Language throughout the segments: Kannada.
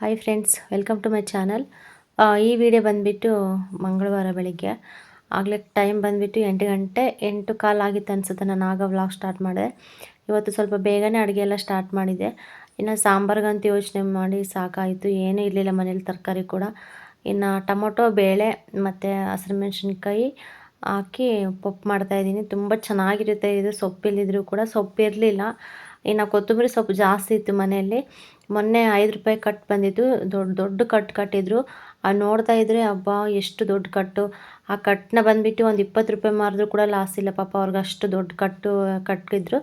Hi friends, welcome to my channel. ಈ ವಿಡಿಯೋ ಬಂದುಬಿಟ್ಟು ಮಂಗಳವಾರ ಬೆಳಿಗ್ಗೆ ಆಗಲೇ ಟೈಮ್ ಬಂದುಬಿಟ್ಟು 8 ಗಂಟೆ 8 ಕಾಲು ಆಗಿತ್ತು ಅನಿಸುತ್ತೆ. ನಾನು ಆಗ ವ್ಲಾಗ್ ಸ್ಟಾರ್ಟ್ ಮಾಡಿದೆ. ಇವತ್ತು ಸ್ವಲ್ಪ ಬೇಗನೆ ಅಡುಗೆ ಎಲ್ಲ ಸ್ಟಾರ್ಟ್ ಮಾಡಿದೆ. ಇನ್ನು ಸಾಂಬಾರ್ಗಂತ ಯೋಚನೆ ಮಾಡಿ ಸಾಕಾಯಿತು. ಏನೂ ಇರಲಿಲ್ಲ ಮನೇಲಿ, ತರಕಾರಿ ಕೂಡ. ಇನ್ನು ಟೊಮೊಟೊ, ಬೇಳೆ ಮತ್ತು ಹಸಿರು ಮೆಣಸಿನ್ಕಾಯಿ ಹಾಕಿ ಪಪ್ಪು ಮಾಡ್ತಾಯಿದ್ದೀನಿ. ತುಂಬ ಚೆನ್ನಾಗಿರುತ್ತೆ ಇದು. ಸೊಪ್ಪಿಲ್ಲದಿದ್ರೂ ಕೂಡ, ಸೊಪ್ಪಿರಲಿಲ್ಲ. ಇನ್ನು ಕೊತ್ತಂಬರಿ ಸೊಪ್ಪು ಜಾಸ್ತಿ ಇತ್ತು ಮನೆಯಲ್ಲಿ. ಮೊನ್ನೆ 5 ರೂಪಾಯಿ ಕಟ್ ಬಂದಿತ್ತು. ದೊಡ್ಡ ದೊಡ್ಡ ಕಟ್ಟಿದ್ರು. ನೋಡ್ತಾ ಇದ್ರೆ ಅಬ್ಬಾ ಎಷ್ಟು ದೊಡ್ಡ ಕಟ್ಟು. ಆ ಕಟ್ಟನ್ನ ಬಂದುಬಿಟ್ಟು ಒಂದು 20 ರೂಪಾಯಿ ಮಾರಿದ್ರು ಕೂಡ ಲಾಸ್ ಇಲ್ಲ ಪಾಪ ಅವ್ರಿಗೆ. ಅಷ್ಟು ದೊಡ್ಡ ಕಟ್ಟಿದ್ರು.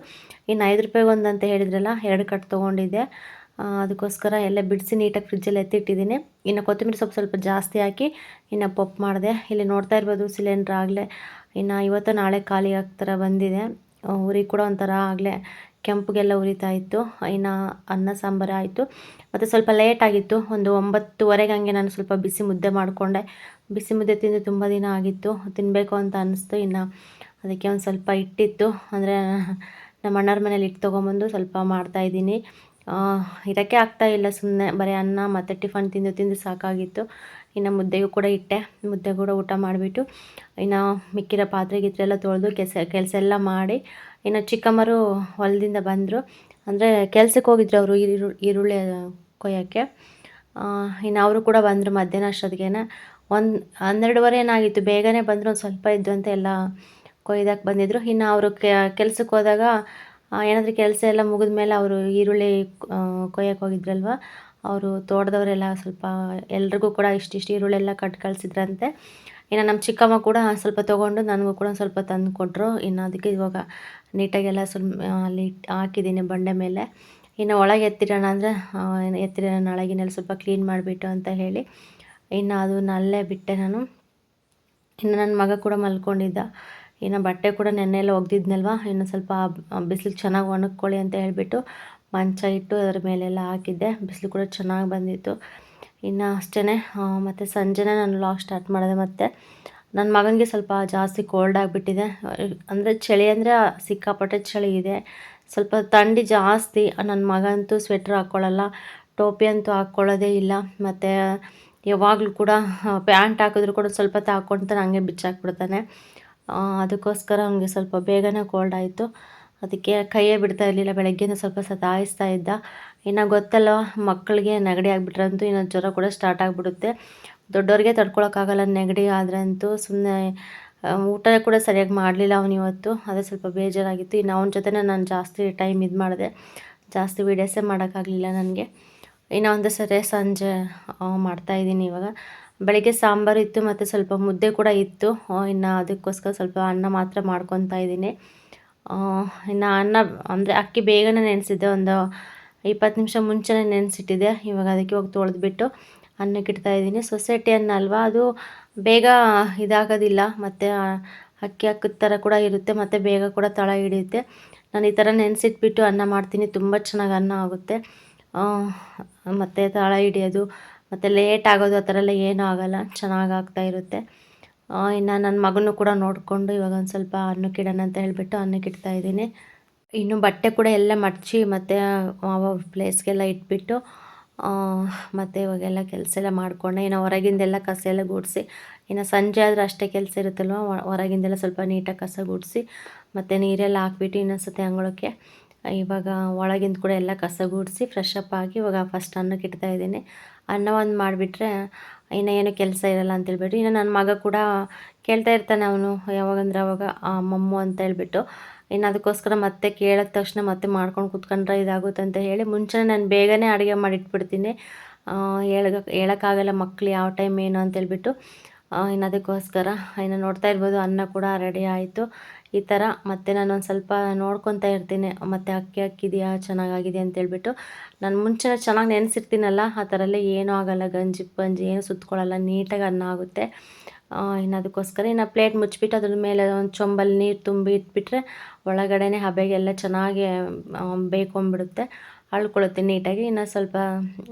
ಇನ್ನು 5 ರೂಪಾಯಿಗೆ ಒಂದು ಅಂತ ಹೇಳಿದ್ರಲ್ಲ, 2 ಕಟ್ಟು ತೊಗೊಂಡಿದ್ದೆ. ಅದಕ್ಕೋಸ್ಕರ ಎಲ್ಲ ಬಿಡಿಸಿ ನೀಟಾಗಿ ಫ್ರಿಜ್ಜಲ್ಲಿ ಎತ್ತಿಟ್ಟಿದ್ದೀನಿ. ಇನ್ನು ಕೊತ್ತಂಬರಿ ಸೊಪ್ಪು ಸ್ವಲ್ಪ ಜಾಸ್ತಿ ಹಾಕಿ ಇನ್ನು ಪಪ್ಪು ಮಾಡಿದೆ. ಇಲ್ಲಿ ನೋಡ್ತಾ ಇರ್ಬೋದು ಸಿಲಿಂಡ್ರ್ ಆಗಲೇ ಇನ್ನು ಇವತ್ತು ನಾಳೆ ಖಾಲಿ ಆಗ್ತಾರ ಬಂದಿದೆ. ಉರಿ ಕೂಡ ಒಂಥರ ಆಗಲೇ ಕೆಂಪಗೆಲ್ಲ ಉರಿತಾ ಇತ್ತು. ಇನ್ನು ಅನ್ನ ಸಾಂಬಾರು ಆಯಿತು. ಮತ್ತು ಸ್ವಲ್ಪ ಲೇಟ್ ಆಗಿತ್ತು. ಒಂದು 9:30 ಹಂಗೆ ನಾನು ಸ್ವಲ್ಪ ಬಿಸಿ ಮುದ್ದೆ ಮಾಡಿಕೊಂಡೆ. ಬಿಸಿ ಮುದ್ದೆ ತಿಂದು ತುಂಬ ದಿನ ಆಗಿತ್ತು, ತಿನ್ನಬೇಕು ಅಂತ ಅನ್ನಿಸ್ತು. ಇನ್ನು ಅದಕ್ಕೆ ಒಂದು ಸ್ವಲ್ಪ ಹಿಟ್ಟಿತ್ತು, ಅಂದರೆ ನಮ್ಮ ಅಣ್ಣರ ಮನೇಲಿ ಹಿಟ್ಟು ತೊಗೊಂಬಂದು ಸ್ವಲ್ಪ ಮಾಡ್ತಾಯಿದ್ದೀನಿ. ಇರೋಕ್ಕೆ ಆಗ್ತಾಯಿಲ್ಲ, ಸುಮ್ಮನೆ ಬರೀ ಅನ್ನ ಮತ್ತು ಟಿಫನ್ ತಿಂದು ಸಾಕಾಗಿತ್ತು. ಇನ್ನು ಮುದ್ದೆಗೂ ಕೂಡ ಇಟ್ಟೆ. ಮುದ್ದೆ ಕೂಡ ಊಟ ಮಾಡಿಬಿಟ್ಟು ಇನ್ನು ಮಿಕ್ಕಿರೋ ಪಾತ್ರೆ ಗೀತ್ರೆ ಎಲ್ಲ ತೊಳೆದು ಕೆಲಸ ಎಲ್ಲ ಮಾಡಿ, ಇನ್ನು ಚಿಕ್ಕಮ್ಮರು ಹೊಲದಿಂದ ಬಂದರು. ಅಂದರೆ ಕೆಲ್ಸಕ್ಕೆ ಹೋಗಿದ್ರು ಅವರು, ಈರುಳ್ಳಿ ಕೊಯ್ಯೋಕ್ಕೆ. ಇನ್ನು ಅವರು ಕೂಡ ಬಂದರು ಮಧ್ಯಾಹ್ನ ಅಷ್ಟೊತ್ತಿಗೆ. 12:30 ಏನಾಗಿತ್ತು. ಬೇಗನೆ ಬಂದರು. ಒಂದು ಸ್ವಲ್ಪ ಇದ್ದು ಅಂತ ಎಲ್ಲ ಕೊಯ್ದಕ್ಕೆ ಬಂದಿದ್ದರು. ಇನ್ನು ಅವರು ಕೆಲ್ಸಕ್ಕೆ ಹೋದಾಗ ಏನಾದರೂ ಕೆಲಸ ಎಲ್ಲ ಮುಗಿದ ಮೇಲೆ ಅವರು ಈರುಳ್ಳಿ ಕೊಯ್ಯಕ್ಕೆ ಹೋಗಿದ್ರಲ್ವ, ಅವರು ತೋಟದವರೆಲ್ಲ ಸ್ವಲ್ಪ ಎಲ್ರಿಗೂ ಕೂಡ ಇಷ್ಟಿಷ್ಟು ಈರುಳ್ಳಿ ಎಲ್ಲ ಕಟ್ ಕಳಿಸಿದ್ರಂತೆ. ಇನ್ನು ನಮ್ಮ ಚಿಕ್ಕಮ್ಮ ಕೂಡ ಸ್ವಲ್ಪ ತೊಗೊಂಡು ನನಗೂ ಕೂಡ ಸ್ವಲ್ಪ ತಂದು ಕೊಟ್ಟರು. ಇನ್ನು ಅದಕ್ಕೆ ಇವಾಗ ನೀಟಾಗೆಲ್ಲ ಅಲ್ಲಿ ಹಾಕಿದ್ದೀನಿ ಬಂಡೆ ಮೇಲೆ. ಇನ್ನು ಒಳಗೆ ಎತ್ತಿಡೋಣ ಅಂದರೆ ಎತ್ತಿಡೋಣ ಒಳಗಿನೆಲ್ಲ ಸ್ವಲ್ಪ ಕ್ಲೀನ್ ಮಾಡಿಬಿಟ್ಟು ಅಂತ ಹೇಳಿ ಇನ್ನು ಅದನ್ನ ಅಲ್ಲೇ ಬಿಟ್ಟೆ ನಾನು. ಇನ್ನು ನನ್ನ ಮಗ ಕೂಡ ಮಲ್ಕೊಂಡಿದ್ದ. ಇನ್ನು ಬಟ್ಟೆ ಕೂಡ ನೆನ್ನೆಲ್ಲ ಒಗ್ದಿದ್ನಲ್ವ, ಇನ್ನು ಸ್ವಲ್ಪ ಬಿಸಿಲಿಗೆ ಚೆನ್ನಾಗಿ ಒಣಗ್ಕೊಳ್ಳಿ ಅಂತ ಹೇಳಿಬಿಟ್ಟು ಮಂಚ ಇಟ್ಟು ಅದರ ಮೇಲೆಲ್ಲ ಹಾಕಿದ್ದೆ. ಬಿಸಿಲು ಕೂಡ ಚೆನ್ನಾಗಿ ಬಂದಿತ್ತು. ಇನ್ನು ಅಷ್ಟೇ. ಮತ್ತು ಸಂಜೆನೇ ನಾನು ವ್ಲಾಗ್ ಸ್ಟಾರ್ಟ್ ಮಾಡಿದೆ. ಮತ್ತು ನನ್ನ ಮಗನಿಗೆ ಸ್ವಲ್ಪ ಜಾಸ್ತಿ ಕೋಲ್ಡ್ ಆಗಿಬಿಟ್ಟಿದೆ. ಅಂದರೆ ಚಳಿ ಅಂದರೆ ಸಿಕ್ಕಾಪಟ್ಟೆ ಚಳಿ ಇದೆ. ಸ್ವಲ್ಪ ಥಂಡಿ ಜಾಸ್ತಿ. ನನ್ನ ಮಗ ಅಂತೂ ಸ್ವೆಟ್ರ್ ಹಾಕ್ಕೊಳ್ಳಲ್ಲ, ಟೋಪಿ ಅಂತೂ ಹಾಕ್ಕೊಳ್ಳೋದೇ ಇಲ್ಲ. ಮತ್ತು ಯಾವಾಗಲೂ ಕೂಡ ಪ್ಯಾಂಟ್ ಹಾಕಿದ್ರು ಕೂಡ ಸ್ವಲ್ಪ ಹೊತ್ತು ಹಾಕ್ಕೊಳ್ತಾನೆ, ಹಂಗೆ ಬಿಚ್ಚಾಕ್ಬಿಡ್ತಾನೆ. ಅದಕ್ಕೋಸ್ಕರ ಅವನಿಗೆ ಸ್ವಲ್ಪ ಬೇಗನೆ ಕೋಲ್ಡ್ ಆಯಿತು. ಅದಕ್ಕೆ ಕೈಯೇ ಬಿಡ್ತಾ ಇರಲಿಲ್ಲ. ಬೆಳಗ್ಗೆಯಿಂದ ಸ್ವಲ್ಪ ಸತಾಯಿಸ್ತಾ ಇದ್ದ. ಇನ್ನು ಗೊತ್ತಲ್ಲ, ಮಕ್ಕಳಿಗೆ ನೆಗಡಿ ಆಗಿಬಿಟ್ರಂತೂ ಇನ್ನು ಜ್ವರ ಕೂಡ ಸ್ಟಾರ್ಟ್ ಆಗಿಬಿಡುತ್ತೆ. ದೊಡ್ಡವ್ರಿಗೆ ತಡ್ಕೊಳಕ್ಕಾಗಲ್ಲ ನೆಗಡಿ ಆದ್ರಂತೂ. ಸುಮ್ಮನೆ ಊಟ ಕೂಡ ಸರಿಯಾಗಿ ಮಾಡಲಿಲ್ಲ ಅವನಿವತ್ತು. ಅದೇ ಸ್ವಲ್ಪ ಬೇಜಾರಾಗಿತ್ತು. ಇನ್ನು ಅವನ ಜೊತೆನೇ ನಾನು ಜಾಸ್ತಿ ಟೈಮ್ ಇದು ಮಾಡಿದೆ. ಜಾಸ್ತಿ ವೀಡಿಯೋಸೇ ಮಾಡೋಕ್ಕಾಗಲಿಲ್ಲ ನನಗೆ. ಇನ್ನು ಒಂದು ಸರಿ ಸಂಜೆ ಮಾಡ್ತಾಯಿದ್ದೀನಿ ಇವಾಗ. ಬೆಳಗ್ಗೆ ಸಾಂಬಾರು ಇತ್ತು ಮತ್ತು ಸ್ವಲ್ಪ ಮುದ್ದೆ ಕೂಡ ಇತ್ತು. ಇನ್ನು ಅದಕ್ಕೋಸ್ಕರ ಸ್ವಲ್ಪ ಅನ್ನ ಮಾತ್ರ ಮಾಡ್ಕೊತಾ ಇದ್ದೀನಿ. ಇನ್ನು ಅನ್ನ ಅಂದರೆ ಅಕ್ಕಿ ಬೇಗನೆ ನೆನೆಸಿದ್ದೆ. ಒಂದು 20 ನಿಮಿಷ ಮುಂಚೆನೇ ನೆನೆಸಿಟ್ಟಿದ್ದೆ. ಇವಾಗ ಅದಕ್ಕೆ ಹೋಗಿ ತೊಳೆದ್ಬಿಟ್ಟು ಅನ್ನಕ್ಕೆ ಇಡ್ತಾಯಿದ್ದೀನಿ. ಸೊಸೈಟಿ ಅನ್ನ ಅಲ್ವಾ, ಅದು ಬೇಗ ಇದಾಗೋದಿಲ್ಲ. ಮತ್ತು ಅಕ್ಕಿ ಹಾಕಿದ ಥರ ಕೂಡ ಇರುತ್ತೆ, ಮತ್ತು ಬೇಗ ಕೂಡ ತಳ ಹಿಡಿಯುತ್ತೆ. ನಾನು ಈ ಥರ ನೆನೆಸಿಟ್ಬಿಟ್ಟು ಅನ್ನ ಮಾಡ್ತೀನಿ. ತುಂಬ ಚೆನ್ನಾಗಿ ಅನ್ನ ಆಗುತ್ತೆ. ಮತ್ತು ತಳ ಹಿಡಿಯೋದು ಮತ್ತು ಲೇಟ್ ಆಗೋದು ಆ ಥರ ಎಲ್ಲ ಏನೂ ಆಗೋಲ್ಲ, ಚೆನ್ನಾಗಿ ಆಗ್ತಾಯಿರುತ್ತೆ. ಇನ್ನು ನನ್ನ ಮಗನೂ ಕೂಡ ನೋಡಿಕೊಂಡು ಇವಾಗ ಒಂದು ಸ್ವಲ್ಪ ಅನ್ನಕ್ಕೆ ಇಡೋಣ ಅಂತ ಹೇಳಿಬಿಟ್ಟು ಅನ್ನಕ್ಕೆ ಇಡ್ತಾಯಿದ್ದೀನಿ. ಇನ್ನು ಬಟ್ಟೆ ಕೂಡ ಎಲ್ಲ ಮಡಚಿ ಮತ್ತು ಪ್ಲೇಸ್ಗೆಲ್ಲ ಇಟ್ಬಿಟ್ಟು ಮತ್ತು ಇವಾಗೆಲ್ಲ ಕೆಲಸ ಎಲ್ಲ ಮಾಡಿಕೊಂಡೆ. ಇನ್ನು ಹೊರಗಿಂದೆಲ್ಲ ಕಸ ಎಲ್ಲ ಗುಡಿಸಿ, ಇನ್ನು ಸಂಜೆ ಆದರೆ ಅಷ್ಟೇ ಕೆಲಸ ಇರುತ್ತಲ್ವ, ಹೊರಗಿಂದೆಲ್ಲ ಸ್ವಲ್ಪ ನೀಟಾಗಿ ಕಸ ಗುಡಿಸಿ ಮತ್ತು ನೀರೆಲ್ಲ ಹಾಕ್ಬಿಟ್ಟು ಇನ್ನೊಂದ್ಸತಿ ಅಂಗಳಕ್ಕೆ ಇವಾಗ ಒಳಗಿಂದ ಕೂಡ ಎಲ್ಲ ಕಸ ಗುಡಿಸಿ ಫ್ರೆಶ್ ಅಪ್ ಆಗಿ ಇವಾಗ ಫಸ್ಟ್ ಅನ್ನಕ್ಕೆ ಇಡ್ತಾಯಿದ್ದೀನಿ. ಅನ್ನ ಒಂದು ಮಾಡಿಬಿಟ್ರೆ ಇನ್ನು ಏನು ಕೆಲಸ ಇರೋಲ್ಲ ಅಂತೇಳ್ಬಿಟ್ಟು. ಇನ್ನು ನನ್ನ ಮಗ ಕೂಡ ಕೇಳ್ತಾ ಇರ್ತಾನೆ ಅವನು, ಯಾವಾಗಂದ್ರೆ ಅವಾಗ ಮಮ್ಮು ಅಂತ ಹೇಳ್ಬಿಟ್ಟು. ಇನ್ನು ಅದಕ್ಕೋಸ್ಕರ ಮತ್ತೆ ಕೇಳಿದ ತಕ್ಷಣ ಮತ್ತೆ ಮಾಡ್ಕೊಂಡು ಕೂತ್ಕೊಂಡ್ರೆ ಇದಾಗುತ್ತೆ ಅಂತ ಹೇಳಿ ಮುಂಚೆನೇ ನಾನು ಬೇಗನೆ ಅಡುಗೆ ಮಾಡಿಟ್ಬಿಡ್ತೀನಿ. ಹೇಳೋಕ್ಕಾಗಲ್ಲ ಮಕ್ಕಳು ಯಾವ ಟೈಮ್ ಏನು ಅಂತೇಳ್ಬಿಟ್ಟು. ಇನ್ನು ಅದಕ್ಕೋಸ್ಕರ ಇನ್ನು ನೋಡ್ತಾ ಇರ್ಬೋದು ಅನ್ನ ಕೂಡ ರೆಡಿ ಆಯಿತು. ಈ ಥರ ಮತ್ತು ನಾನು ಒಂದು ಸ್ವಲ್ಪ ನೋಡ್ಕೊತಾ ಇರ್ತೀನಿ, ಮತ್ತು ಅಕ್ಕಿ ಹಾಕಿದೆಯಾ ಚೆನ್ನಾಗಾಗಿದೆ ಅಂತೇಳ್ಬಿಟ್ಟು. ನಾನು ಮುಂಚೆನೇ ಚೆನ್ನಾಗಿ ನೆನೆಸಿರ್ತೀನಲ್ಲ, ಆ ಥರ ಎಲ್ಲ ಏನೂ ಆಗೋಲ್ಲ. ಗಂಜಿ ಪಂಜಿ ಏನು ಸುತ್ಕೊಳ್ಳಲ್ಲ, ನೀಟಾಗಿ ಅನ್ನ ಆಗುತ್ತೆ. ಇನ್ನು ಅದಕ್ಕೋಸ್ಕರ ಇನ್ನು ಪ್ಲೇಟ್ ಮುಚ್ಚಿಬಿಟ್ಟು ಅದ್ರ ಮೇಲೆ ಒಂದು ಚೊಂಬಲ್ಲಿ ನೀರು ತುಂಬಿ ಇಟ್ಬಿಟ್ರೆ ಒಳಗಡೆನೇ ಹಬೆಗೆಲ್ಲ ಚೆನ್ನಾಗಿ ಬೇಯ್ಕೊಂಬಿಡುತ್ತೆ, ಅಳ್ಕೊಳ್ಳುತ್ತೆ ನೀಟಾಗಿ. ಇನ್ನು ಸ್ವಲ್ಪ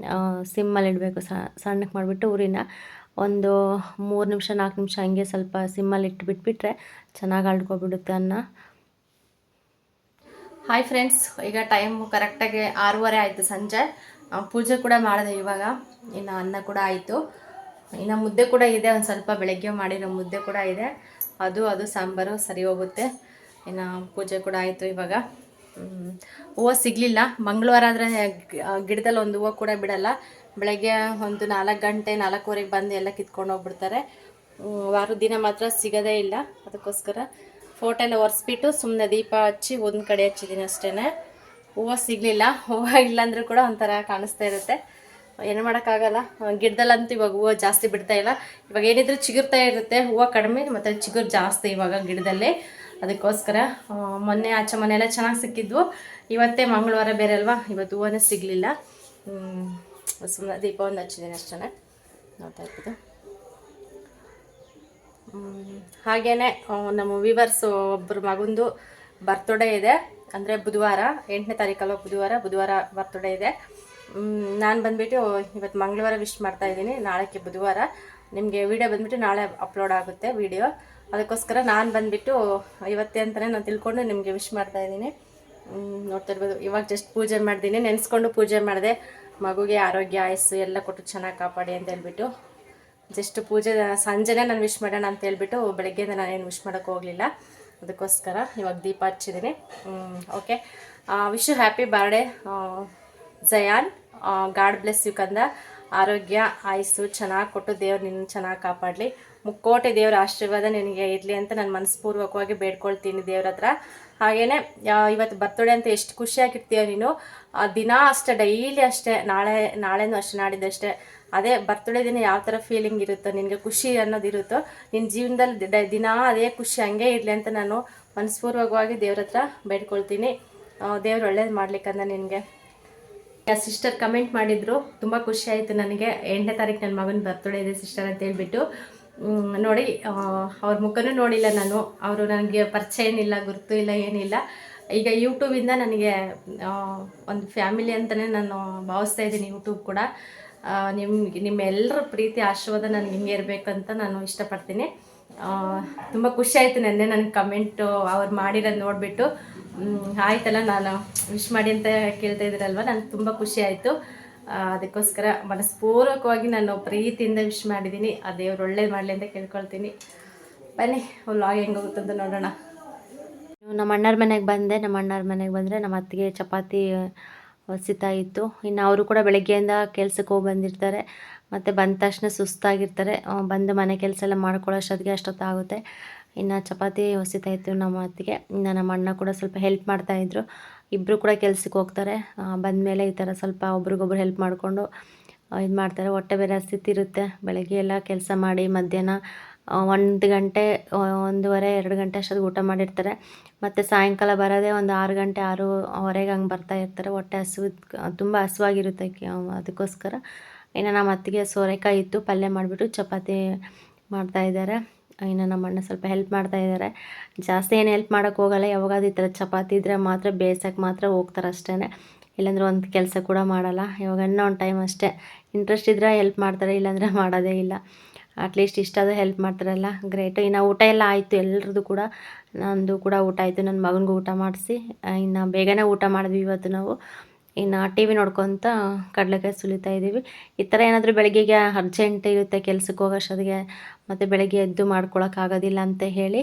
ಸಿಮ್ಮಲ್ಲಿ ಇಡಬೇಕು, ಸಣ್ಣಕ್ಕೆ ಮಾಡಿಬಿಟ್ಟು ಉರಿನ ಒಂದು 3 ನಿಮಿಷ 4 ನಿಮಿಷ ಹಂಗೆ ಸ್ವಲ್ಪ ಸಿಮ್ಮಲ್ಲಿ ಇಟ್ಬಿಟ್ಬಿಟ್ರೆ ಚೆನ್ನಾಗಿ ಅಳ್ಕೊಬಿಡುತ್ತೆ ಅನ್ನ. ಹಾಯ್ ಫ್ರೆಂಡ್ಸ್, ಈಗ ಟೈಮು ಕರೆಕ್ಟಾಗಿ 6:30 ಆಯಿತು ಸಂಜೆ. ಪೂಜೆ ಕೂಡ ಮಾಡಿದೆ ಇವಾಗ. ಇನ್ನು ಅನ್ನ ಕೂಡ ಆಯಿತು. ಇನ್ನು ಮುದ್ದೆ ಕೂಡ ಇದೆ, ಒಂದು ಸ್ವಲ್ಪ ಬೆಳಗ್ಗೆ ಮಾಡಿರೋ ಮುದ್ದೆ ಕೂಡ ಇದೆ. ಅದು ಸಾಂಬಾರು ಸರಿ ಹೋಗುತ್ತೆ. ಇನ್ನು ಪೂಜೆ ಕೂಡ ಆಯಿತು ಇವಾಗ. ಹೂವು ಸಿಗಲಿಲ್ಲ. ಮಂಗಳವಾರ ಆದರೆ ಗಿಡದಲ್ಲಿ ಒಂದು ಹೂವು ಕೂಡ ಬಿಡಲ್ಲ. ಬೆಳಗ್ಗೆ ಒಂದು 4 ಗಂಟೆ 4:15 ಬಂದು ಎಲ್ಲ ಕಿತ್ಕೊಂಡು ಹೋಗ್ಬಿಡ್ತಾರೆ. ವಾರದ ದಿನ ಮಾತ್ರ ಸಿಗೋದೇ ಇಲ್ಲ. ಅದಕ್ಕೋಸ್ಕರ ಫೋಟೋ ಎಲ್ಲ ಒರೆಸ್ಬಿಟ್ಟು ಸುಮ್ಮನೆ ದೀಪ ಹಚ್ಚಿ ಒಂದು ಕಡೆ ಹಚ್ಚಿದ್ದೀನಿ ಅಷ್ಟೇ. ಹೂವು ಸಿಗಲಿಲ್ಲ. ಹೂವು ಇಲ್ಲಾಂದ್ರೂ ಕೂಡ ಒಂಥರ ಕಾಣಿಸ್ತಾ ಇರುತ್ತೆ. ಏನು ಮಾಡೋಕ್ಕಾಗಲ್ಲ. ಗಿಡದಲ್ಲಂತೂ ಇವಾಗ ಹೂವು ಜಾಸ್ತಿ ಬಿಡ್ತಾ ಇಲ್ಲ. ಇವಾಗ ಏನಿದ್ರು ಚಿಗುರ್ತಾ ಇರುತ್ತೆ. ಹೂವು ಕಡಿಮೆ ಮತ್ತು ಚಿಗುರು ಜಾಸ್ತಿ ಇವಾಗ ಗಿಡದಲ್ಲಿ. ಅದಕ್ಕೋಸ್ಕರ ಮೊನ್ನೆ ಆಚೆ ಮನೆಯೆಲ್ಲ ಚೆನ್ನಾಗಿ ಸಿಕ್ಕಿದ್ವು. ಇವತ್ತೇ ಮಂಗಳವಾರ ಬೇರೆ ಅಲ್ವಾ, ಇವತ್ತು ಹೂವನೇ ಸಿಗಲಿಲ್ಲ. ಸುಮ್ಮನೆ ದೀಪ ಒಂದು ಹಚ್ಚಿದ್ದೀನಿ ಅಷ್ಟೇ. ನೋಡ್ತಾ ಇರ್ಬೋದು. ಹಾಗೆಯೇ ನಮ್ಮ ವಿವರ್ಸ್ ಒಬ್ಬರು ಮಗಂದು ಬರ್ತ್ಡೇ ಇದೆ. ಅಂದರೆ ಬುಧವಾರ 8ನೇ ತಾರೀಕಲ್ವ, ಬುಧವಾರ ಬರ್ತ್ಡೇ ಇದೆ. ನಾನು ಬಂದುಬಿಟ್ಟು ಇವತ್ತು ಮಂಗಳವಾರ ವಿಶ್ ಮಾಡ್ತಾಯಿದ್ದೀನಿ. ನಾಳೆಗೆ ಬುಧವಾರ. ನಿಮಗೆ ವಿಡಿಯೋ ಬಂದುಬಿಟ್ಟು ನಾಳೆ ಅಪ್ಲೋಡ್ ಆಗುತ್ತೆ ವಿಡಿಯೋ. ಅದಕ್ಕೋಸ್ಕರ ನಾನು ಬಂದುಬಿಟ್ಟು ಇವತ್ತೇ ಅಂತಲೇ ನಾನು ತಿಳ್ಕೊಂಡು ನಿಮಗೆ ವಿಶ್ ಮಾಡ್ತಾಯಿದ್ದೀನಿ. ನೋಡ್ತಾ ಇರ್ಬೋದು. ಇವಾಗ ಜಸ್ಟ್ ಪೂಜೆ ಮಾಡಿದ್ದೀನಿ, ನೆನೆಸ್ಕೊಂಡು ಪೂಜೆ ಮಾಡಿದೆ. ಮಗುಗೆ ಆರೋಗ್ಯ ಆಯಸ್ಸು ಎಲ್ಲ ಕೊಟ್ಟು ಚೆನ್ನಾಗಿ ಕಾಪಾಡಿ ಅಂತ ಹೇಳ್ಬಿಟ್ಟು ಜಸ್ಟ್ ಪೂಜೆ ಸಂಜೆನೇ ನಾನು ವಿಶ್ ಮಾಡೋಣ ಅಂತ ಹೇಳ್ಬಿಟ್ಟು ಬೆಳಗ್ಗೆಯಿಂದ ನಾನೇನು ವಿಶ್ ಮಾಡೋಕ್ಕೆ ಹೋಗಲಿಲ್ಲ. ಅದಕ್ಕೋಸ್ಕರ ಇವಾಗ ದೀಪ ಹಚ್ಚಿದ್ದೀನಿ. Okay, wish you happy birthday Jayan. God bless you ಕಂದ. ಆರೋಗ್ಯ ಆಯಸ್ಸು ಚೆನ್ನಾಗಿ ಕೊಟ್ಟು ದೇವ್ರು ನಿನ್ನ ಚೆನ್ನಾಗಿ ಕಾಪಾಡಲಿ. ಮುಕ್ಕೋಟೆ ದೇವರ ಆಶೀರ್ವಾದ ನಿನಗೆ ಇರಲಿ ಅಂತ ನಾನು ಮನಸ್ಪೂರ್ವಕವಾಗಿ ಬೇಡ್ಕೊಳ್ತೀನಿ ದೇವ್ರ ಹತ್ರ. ಹಾಗೆಯೇ ಇವತ್ತು ಬರ್ತಡೇ ಅಂತ ಎಷ್ಟು ಖುಷಿಯಾಗಿರ್ತೀಯ ನೀನು. ದಿನ ಅಷ್ಟೇ, ಡೈಲಿ ಅಷ್ಟೇ, ನಾಳೆನೂ ಅಷ್ಟೇ, ನಾಡಿದ್ದಷ್ಟೇ. ಅದೇ ಬರ್ತಡೇ ದಿನ ಯಾವ ಥರ ಫೀಲಿಂಗ್ ಇರುತ್ತೋ, ನಿನಗೆ ಖುಷಿ ಅನ್ನೋದಿರುತ್ತೋ, ನಿನ್ನ ಜೀವನದಲ್ಲಿ ದಿನ ಅದೇ ಖುಷಿ ಹಂಗೆ ಇರಲಿ ಅಂತ ನಾನು ಮನಸ್ಪೂರ್ವಕವಾಗಿ ದೇವ್ರ ಹತ್ರ ಬೇಡ್ಕೊಳ್ತೀನಿ. ದೇವ್ರು ಒಳ್ಳೇದು ಮಾಡ್ಲಿಕ್ಕಂದ ನಿನಗೆ. ಸಿಸ್ಟರ್ ಕಮೆಂಟ್ ಮಾಡಿದ್ರು, ತುಂಬ ಖುಷಿ ಆಯಿತು ನನಗೆ. 8ನೇ ತಾರೀಕು ನನ್ನ ಮಗನ ಬರ್ತಡೇ ಇದೆ ಸಿಸ್ಟರ್ ಅಂತ ಹೇಳ್ಬಿಟ್ಟು. ನೋಡಿ, ಅವ್ರ ಮುಖನೂ ನೋಡಿಲ್ಲ ನಾನು. ಅವರು ನನಗೆ ಪರಿಚಯ ಏನಿಲ್ಲ, ಗುರುತು ಇಲ್ಲ, ಏನಿಲ್ಲ. ಈಗ ಯೂಟ್ಯೂಬಿಂದ ನನಗೆ ಒಂದು ಫ್ಯಾಮಿಲಿ ಅಂತಲೇ ನಾನು ಭಾವಿಸ್ತಾ ಇದ್ದೀನಿ. ಯೂಟ್ಯೂಬ್ ಕೂಡ ನಿಮ್ಮೆಲ್ಲರ ಪ್ರೀತಿ ಆಶೀರ್ವಾದ ನನಗೆ ಹಿಂಗೆ ಇರಬೇಕಂತ ನಾನು ಇಷ್ಟಪಡ್ತೀನಿ. ತುಂಬ ಖುಷಿ ಆಯಿತು ನೆನ್ನೆ ನನಗೆ ಕಮೆಂಟು ಅವ್ರು ಮಾಡಿರೋದು ನೋಡಿಬಿಟ್ಟು. ಆಯ್ತಲ್ಲ, ನಾನು ವಿಶ್ ಮಾಡಿ ಅಂತ ಕೇಳ್ತಾ ಇದ್ದೀರಲ್ವ, ನನಗೆ ತುಂಬ ಖುಷಿ ಆಯಿತು. ಅದಕ್ಕೋಸ್ಕರ ಮನಸ್ಪೂರ್ವಕವಾಗಿ ನಾನು ಪ್ರೀತಿಯಿಂದ ವಿಶ್ ಮಾಡಿದ್ದೀನಿ. ಆ ದೇವ್ರು ಒಳ್ಳೇದು ಮಾಡಲಿ ಅಂತ ಕೇಳ್ಕೊಳ್ತೀನಿ. ಬನ್ನಿ ವ್ಲಾಗ್ ಹೆಂಗೆ ಹೋಗುತ್ತಂತ ನೋಡೋಣ. ನಮ್ಮ ಅಣ್ಣರ ಮನೆಗೆ ಬಂದೆ. ನಮ್ಮ ಅಣ್ಣರ ಮನೆಗೆ ಬಂದರೆ ನಮ್ಮ ಅತ್ತಿಗೆ ಚಪಾತಿ ಹೊಸಿತಾ ಇತ್ತು. ಇನ್ನು ಅವರು ಕೂಡ ಬೆಳಗ್ಗೆಯಿಂದ ಕೆಲ್ಸಕ್ಕೆ ಹೋಗಿ ಬಂದಿರ್ತಾರೆ. ಮತ್ತು ಬಂದ ತಕ್ಷಣ ಸುಸ್ತಾಗಿರ್ತಾರೆ. ಬಂದು ಮನೆ ಕೆಲಸ ಎಲ್ಲ ಮಾಡ್ಕೊಳ್ಳೋಷ್ಟೊತ್ತಿಗೆ ಅಷ್ಟೊತ್ತಾಗುತ್ತೆ. ಇನ್ನು ಚಪಾತಿ ಹೊಸಿತಾ ಇತ್ತು ನಮ್ಮ ಅತ್ತಿಗೆ. ಇನ್ನು ನಮ್ಮ ಅಣ್ಣ ಕೂಡ ಸ್ವಲ್ಪ ಹೆಲ್ಪ್ ಮಾಡ್ತಾಯಿದ್ರು. ಇಬ್ಬರು ಕೂಡ ಕೆಲ್ಸಕ್ಕೆ ಹೋಗ್ತಾರೆ. ಬಂದಮೇಲೆ ಈ ಥರ ಸ್ವಲ್ಪ ಒಬ್ರಿಗೊಬ್ರು ಹೆಲ್ಪ್ ಮಾಡಿಕೊಂಡು ಇದು ಮಾಡ್ತಾರೆ. ಹೊಟ್ಟೆ ಬೇರೆ ಹಸಿತಿರುತ್ತೆ. ಬೆಳಗ್ಗೆ ಎಲ್ಲ ಕೆಲಸ ಮಾಡಿ ಮಧ್ಯಾಹ್ನ 1 ಗಂಟೆ 1:30 2 ಗಂಟೆ ಅಷ್ಟೊತ್ತಿಗೆ ಊಟ ಮಾಡಿರ್ತಾರೆ. ಮತ್ತು ಸಾಯಂಕಾಲ ಬರೋದೇ ಒಂದು 6 ಗಂಟೆ 6:15 ಹಂಗೆ ಬರ್ತಾ ಇರ್ತಾರೆ. ಹೊಟ್ಟೆ ತುಂಬ ಹಸುವಾಗಿರುತ್ತೆ. ಅದಕ್ಕೋಸ್ಕರ ಇನ್ನು ನಮ್ಮ ಅತ್ತಿಗೆ ಸೋರೆಕಾಯಿ ಇತ್ತು, ಪಲ್ಯ ಮಾಡಿಬಿಟ್ಟು ಚಪಾತಿ ಮಾಡ್ತಾಯಿದ್ದಾರೆ. ಇನ್ನು ನಮ್ಮ ಅಣ್ಣ ಸ್ವಲ್ಪ ಹೆಲ್ಪ್ ಮಾಡ್ತಾಯಿದ್ದಾರೆ. ಜಾಸ್ತಿ ಏನು ಹೆಲ್ಪ್ ಮಾಡೋಕ್ಕೆ ಹೋಗಲ್ಲ. ಯಾವಾಗಾದ್ರೂ ಈ ಥರ ಚಪಾತಿ ಇದ್ದರೆ ಮಾತ್ರ ಬೇಯಿಸೋಕ್ಕೆ ಮಾತ್ರ ಹೋಗ್ತಾರೆ ಅಷ್ಟೇ. ಇಲ್ಲಾಂದ್ರೆ ಒಂದು ಕೆಲಸ ಕೂಡ ಮಾಡಲ್ಲ. ಯಾವಾಗನ್ನ ಒಂದು ಟೈಮ್ ಅಷ್ಟೇ ಇಂಟ್ರೆಸ್ಟ್ ಇದ್ದರೆ ಹೆಲ್ಪ್ ಮಾಡ್ತಾರೆ, ಇಲ್ಲಾಂದರೆ ಮಾಡೋದೇ ಇಲ್ಲ. ಅಟ್ಲೀಸ್ಟ್ ಇಷ್ಟಾದರೂ ಹೆಲ್ಪ್ ಮಾಡ್ತಾರಲ್ಲ, ಗ್ರೇಟು. ಇನ್ನು ಊಟ ಎಲ್ಲ ಆಯಿತು ಎಲ್ಲರದ್ದು ಕೂಡ. ನಂದು ಕೂಡ ಊಟ ಆಯಿತು. ನನ್ನ ಮಗನಿಗೂ ಊಟ ಮಾಡಿಸಿ ಇನ್ನು ಬೇಗನೆ ಊಟ ಮಾಡಿದ್ವಿ ಇವತ್ತು ನಾವು. ಇನ್ನು ಟಿ ವಿ ನೋಡ್ಕೊತ ಕಡಲೆಕಾಯಿ ಸುಲಿತಾ ಇದ್ದೀವಿ. ಈ ಥರ ಏನಾದರೂ ಬೆಳಗ್ಗೆಗೆ ಅರ್ಜೆಂಟ್ ಇರುತ್ತೆ ಕೆಲ್ಸಕ್ಕೆ ಹೋಗೋಷ್ಟೊತ್ತಿಗೆ, ಮತ್ತು ಬೆಳಗ್ಗೆ ಎದ್ದು ಮಾಡ್ಕೊಳಕ್ಕಾಗೋದಿಲ್ಲ ಅಂತ ಹೇಳಿ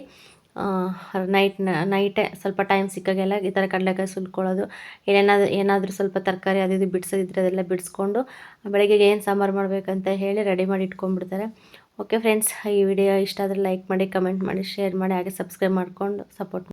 ನೈಟೇ ಸ್ವಲ್ಪ ಟೈಮ್ ಸಿಕ್ಕಾಗೆಲ್ಲ ಈ ಥರ ಕಡಲೆಕಾಯಿ ಸುಲ್ಕೊಳ್ಳೋದು. ಏನಾದರೂ ಸ್ವಲ್ಪ ತರಕಾರಿ ಅದು ಇದು ಬಿಡಿಸೋದಿದ್ರೆ ಅದೆಲ್ಲ ಬಿಡಿಸ್ಕೊಂಡು ಬೆಳಗ್ಗೆಗೆ ಏನು ಸಾಂಬಾರು ಮಾಡಬೇಕಂತ ಹೇಳಿ ರೆಡಿ ಮಾಡಿ ಇಟ್ಕೊಂಡ್ಬಿಡ್ತಾರೆ. ಓಕೆ ಫ್ರೆಂಡ್ಸ್, ಈ ವಿಡಿಯೋ ಇಷ್ಟ ಆದರೆ ಲೈಕ್ ಮಾಡಿ, ಕಮೆಂಟ್ ಮಾಡಿ, ಶೇರ್ ಮಾಡಿ, ಹಾಗೆ ಸಬ್ಸ್ಕ್ರೈಬ್ ಮಾಡ್ಕೊಂಡು ಸಪೋರ್ಟ್ ಮಾಡಿ.